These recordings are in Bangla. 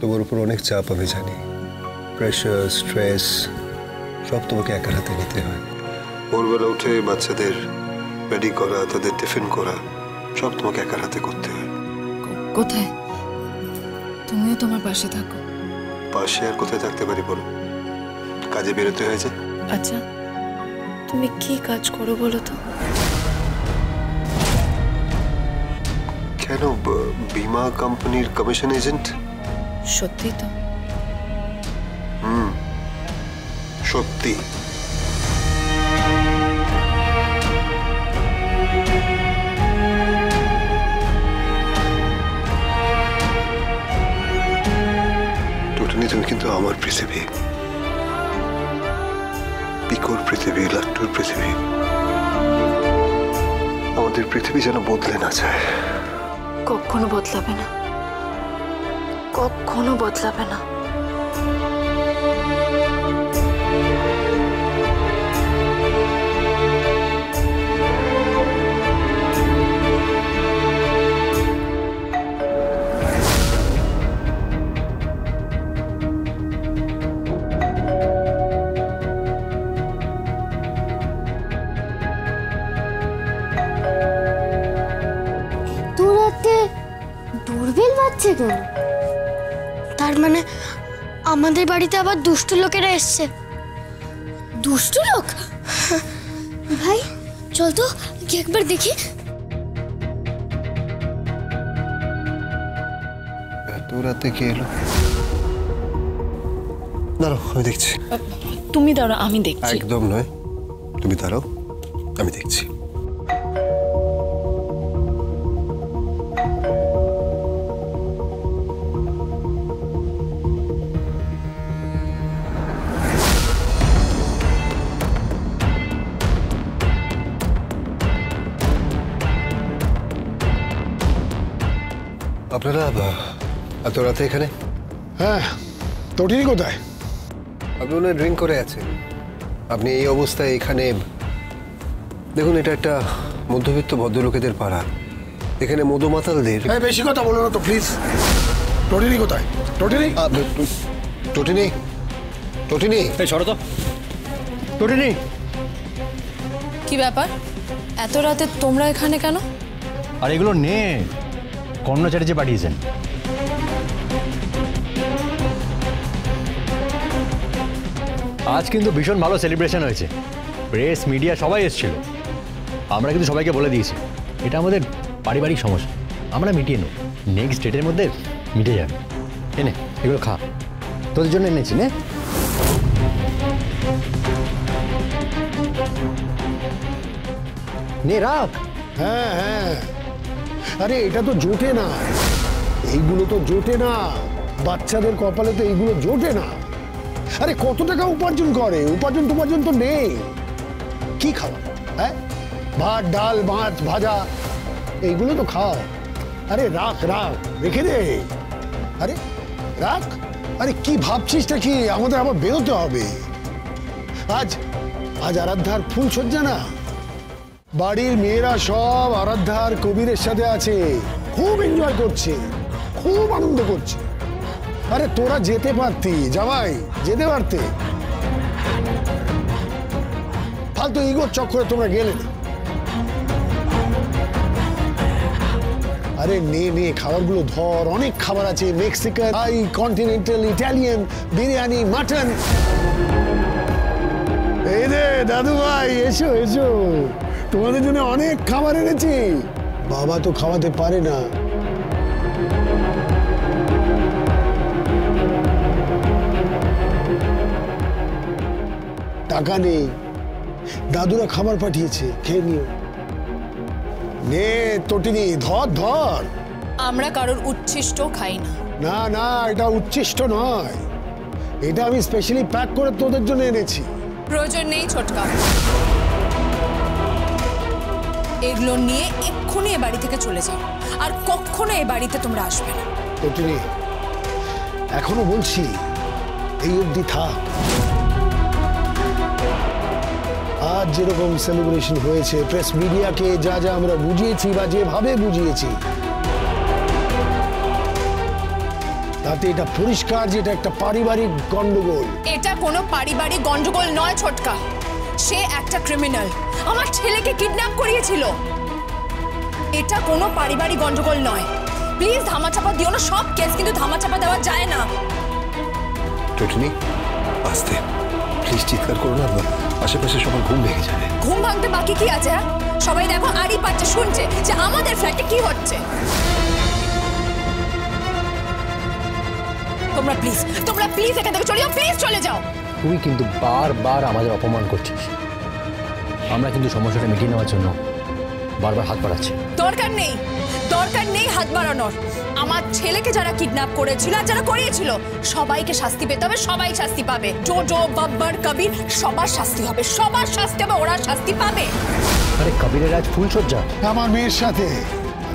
তোমার উপর অনেক চাপ আমি জানি, প্রেশার, স্ট্রেস সব তোমাকে একার হাতে নিতে হয়। ভোরবেলা উঠে বাচ্চাদের রেডি করা, তাদের টিফিন করা সব তোমাকে একার হাতে করতে হয়। কোথায়? তুমিও তোমার পাশে থাকো। পাশে আর কোথায় থাকতে পারি বলো? কাজে বেরোতে হয়েছে। আচ্ছা, তুমি কি কাজ করো বলো তো? কেন, বীমা কোম্পানির কমিশন এজেন্ট। সত্যি তো? সত্যি। টুটনি, তুমি কিন্তু আমার পৃথিবী, পিকোর পৃথিবী, লাট্টুর পৃথিবী। আমাদের পৃথিবী যেন বদলে না যায়। কখনো বদলাবে না, কখনো বদলাবে না। দূরবীন বাজছে কেন? তার মানে আমাদের বাড়িতে আবার দুষ্টু লোকেরা এসছে। দুষ্টু লোক? ভাই চল তো একবার দেখি। এত রাতে কে এলো? দাঁড়াও, আমি দেখছি। তুমি দাঁড়াও, আমি দেখছি। একদম নয়, তুমি দাঁড়াও, আমি দেখছি। আপনারা এত রাতে এখানে? হ্যাঁ, তটিনী কোথায়? আপনি মনে হয় ড্রিঙ্ক করে আছেন। আপনি এই অবস্থায় এখানে? দেখুন, এটা একটা মধ্যবিত্ত ভদ্রলোকেদের পাড়া। এখানে মধুমাতালদের। বেশি কথা বলো না তো প্লিজ। তটিনী কোথায়? তটিনী, টটিনী, টটিনী, সরো তো। টটিনী, কি ব্যাপার, এত রাতে তোমরা এখানে কেন? আর এগুলো নে, কর্মচারী যে পাঠিয়েছেন। আজ কিন্তু ভীষণ ভালো সেলিব্রেশন হয়েছে, প্রেস মিডিয়া সবাই এসেছিল। আমরা কিন্তু সবাইকে বলে দিয়েছি এটা আমাদের পারিবারিক সমস্যা, আমরা মিটিয়ে নেব, নেক্সট ডেটের মধ্যে মিটে যাবে। এনে এগুলো খা, তোদের জন্য এনেছি। নে রাখ। হ্যাঁ হ্যাঁ, আরে এটা তো জোটে না, এইগুলো তো জোটে না। বাচ্চাদের কপালে তো এইগুলো জোটে না। আরে কত টাকা উপার্জন করে? উপার্জন টুপার্জন তো নেই। কি খাওয়া? হ্যাঁ, ভাত ডাল মাছ ভাজা এইগুলো তো খাও। আরে রাখ রাখ, রেখে দে। আরে রাখ। আরে কি ভাবছিসটা কি? আমাদের আবার বেরোতে হবে। আজ আজ আরাধ্যার ফুল সজ্জা না, বাড়ির মেয়েরা সব আরাধ্যার কবিরের সাথে আছে, খুব এনজয় করছে, খুব আনন্দ করছে। আরে তোরা যেতে পারতি জামাই, যেতে পারতে। ফালতু ইগোর চক্করে তোমরা গেলে না। আরে নে নে, খাবারগুলো ধর, অনেক খাবার আছে, মেক্সিকান, থাই, কন্টিনেন্টাল, ইটালিয়ান, বিরিয়ানি, মাটন। এই রে দাদু ভাই, এসো এসো, তোমাদের জন্য অনেক খাবার এনেছি। বাবা তো খাওয়াতে পারে না। টাকা নেই, দাদুরা খাবার পাঠিয়েছে, খেয়ে নিও। নে তটিনী, ধর ধর। আমরা কারোর উচ্ছিষ্ট খাই না। না না, এটা উচ্ছিষ্ট নয়, এটা আমি স্পেশালি প্যাক করে তোদের জন্য এনেছি। প্রয়োজন নেই ছোটকা, এগুলো নিয়ে এক্ষুনি এ বাড়ি থেকে চলে যাও, আর কখনো এ বাড়িতে তোমরা আসবে না। তটিনী, এখনো বলছি এই অবধি থাক। আজ যেরকম সেলিব্রেশন হয়েছে, প্রেস মিডিয়াকে যা যা আমরা বুঝিয়েছি বা যেভাবে বুঝিয়েছি, তাতে এটা পরিষ্কার যে এটা একটা পারিবারিক গন্ডগোল। এটা কোনো পারিবারিক গন্ডগোল নয় ছোটকা, সে একটা ক্রিমিনাল, আমার ছেলেকে কিডন্যাপ করিয়েছিল। এটা কোনো পারিবারিক গন্ডগোল নয়। প্লিজ ধামাচাপা দিও না, সব কেস কিন্তু ধামাচাপা দেওয়া যায় না। টুটনি আস্তে, প্লিজ চিৎকার করো না, আশেপাশে সবার ঘুম ভেঙে যাবে। ঘুম ভাঙতে বাকি কি আছে? সবাই দেখো আড়ি পাচ্ছে, শুনছে যে আমাদের ফ্ল্যাটে কি হচ্ছে। তোমরা প্লিজ এখান থেকে চলে যাও, প্লিজ চলে যাও। তুই কিন্তু বারবার আমাদের অপমান করছিস। আমরা কিন্তু সমস্যাটা মিটিয়ে নেওয়ার জন্য বারবার হাত বাড়াচ্ছি। দরকার নেই হাত বাড়ানোর। আমার ছেলেকে যারা কিডন্যাপ করেছিল আর যারা করিয়েছিল সবাইকে শাস্তি পেতে হবে, সবাই শাস্তি পাবে। জোজো, বাব্বার, কবির, সবার শাস্তি হবে, ওরা শাস্তি পাবে। আরে কবিরের আজ ফুলসজ্জা আমার মেয়ের সাথে,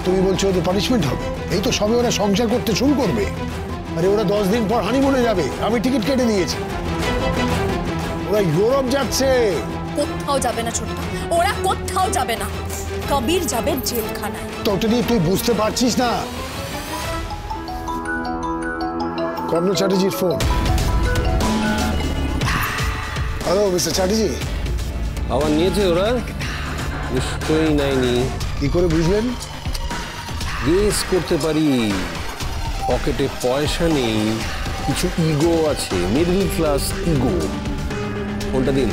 তুমি বলছো ওদের পানিশমেন্ট হবে? এই তো সবে ওরা সংসার করতে শুরু করবে। আরে ওরা 10 দিন পর হানিমুনে যাবে, আমি টিকিট কেটে দিয়েছি। ওরা ইউরোপ যাচ্ছে। কোথাও যাবে না ছোট্ট, ওরা কোথাও যাবে না। কবির যাবে জেলখানায়। ততটি তুই বুঝতে পারছিস না? কর্ণল চ্যাটার্জির ফোন। Hello mister Chatterjee. আবার নিয়েছে ওরা? নিশ্চয়ই নাইনি। কি করে বুঝলেন? গেস করতে পারি। পকেটে পয়সা নেই, কিছু ইগো আছে, মিডল ক্লাস ইগো। কোনটা দিন?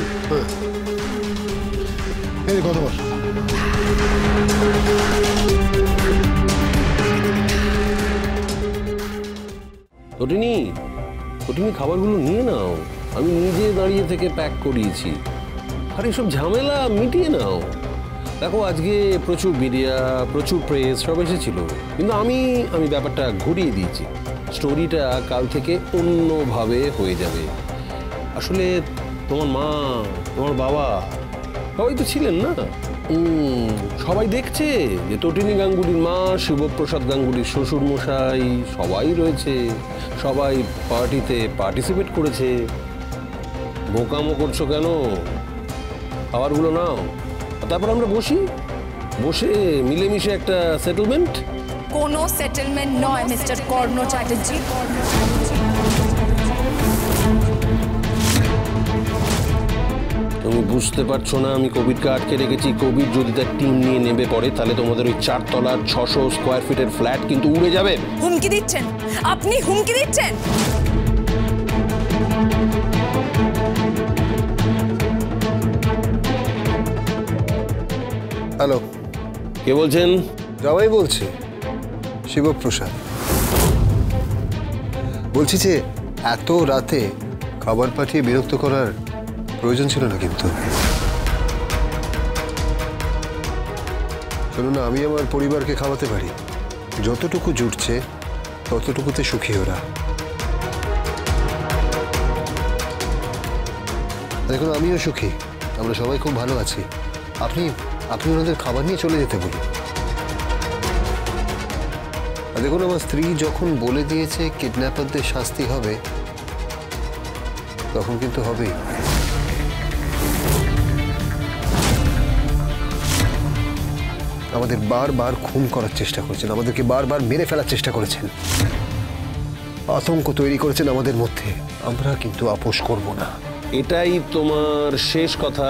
এই কথা বল। টটিনি খাবারগুলো নিয়ে নাও, আমি নিজে দাঁড়িয়ে থেকে প্যাক করিয়েছি। আর এসব ঝামেলা মিটিয়ে নাও। দেখো আজকে প্রচুর মিডিয়া, প্রচুর প্রেস সব এসেছিল, কিন্তু আমি ব্যাপারটা ঘুরিয়ে দিয়েছি। স্টোরিটা কাল থেকে অন্যভাবে হয়ে যাবে। আসলে তোমার মা, তোমার বাবা সবাই তো ছিলেন না। সবাই দেখছে যে তটিনী গাঙ্গুলির মা, শিবপ্রসাদ গাঙ্গুলির শ্বশুর মশাই সবাই রয়েছে, সবাই পার্টিতে পার্টিসিপেট করেছে। বোকামো করছো কেন? খাবারগুলো নাও, তারপর আমরা বসে মিলেমিশে একটা সেটেলমেন্ট। কোনো সেটেলমেন্ট নয় মিস্টার কর্ণ চ্যাটার্জি। তুমি বুঝতে পারছো না আমি কবিরকে আটকে রেখেছি। কবির যদি তার টিম নিয়ে নেমে পড়ে তাহলে তোমাদের ওই 4 তলার 600 স্কোয়ার ফিটের ফ্ল্যাট কিন্তু উড়ে যাবে। হুমকি দিচ্ছেন আপনি? হুমকি দিচ্ছেন? হ্যালো, কে বলছেন? জামাই বলছি, শিবপ্রসাদ বলছি যে এত রাতে খাবার পাঠিয়ে বিরক্ত করার প্রয়োজন ছিল না। কিন্তু শুনুন না, আমি আমার পরিবারকে খাওয়াতে পারি। যতটুকু জুটছে ততটুকুতে সুখী ওরা। দেখুন আমিও সুখী, আমরা সবাই খুব ভালো আছি। আপনি ওনাদের খাবার নিয়ে চলে যেতে বলুন। আর দেখুন আমার স্ত্রী যখন বলে দিয়েছে কিডন্যাপারদের শাস্তি হবে, তখন কিন্তু হবেই। আমাদের বারবার খুন করার চেষ্টা করেছেন, আমাদেরকে বারবার মেরে ফেলার চেষ্টা করেছেন, আতঙ্ক তৈরি করেছেন আমাদের মধ্যে। আমরা কিন্তু আপোষ করব না। এটাই তোমার শেষ কথা?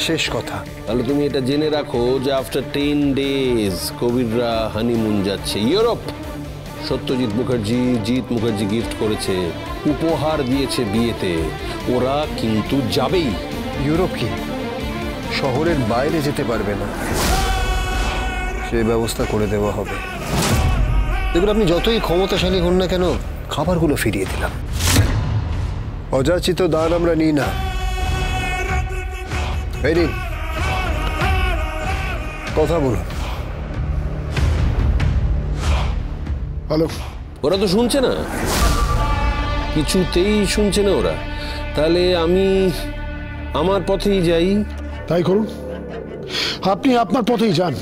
শেষ কথা। তাহলে তুমি এটা জেনে রাখো যে আফটার 10 ডেজ কবিররা হানিমুন যাচ্ছে ইউরোপ। সত্যজিৎ মুখার্জি, জিৎ মুখার্জি গিফট করেছে, উপহার দিয়েছে বিয়েতে। ওরা কিন্তু যাবেই। ইউরোপ কি শহরের বাইরে যেতে পারবে না, সে ব্যবস্থা করে দেওয়া হবে। দেখুন আপনি যতই ক্ষমতাশালী হন না কেন, খাবারগুলো ফিরিয়ে দিলাম। অযাচিত দান আমরা নিই না। এই নিন, কথা বলুন। হ্যালো। ওরা তো শুনছে না, কিছুতেই শুনছে না ওরা। তাহলে আমি আমার পথেই যাই। তাই করুন, আপনি আপনার পথেই যান।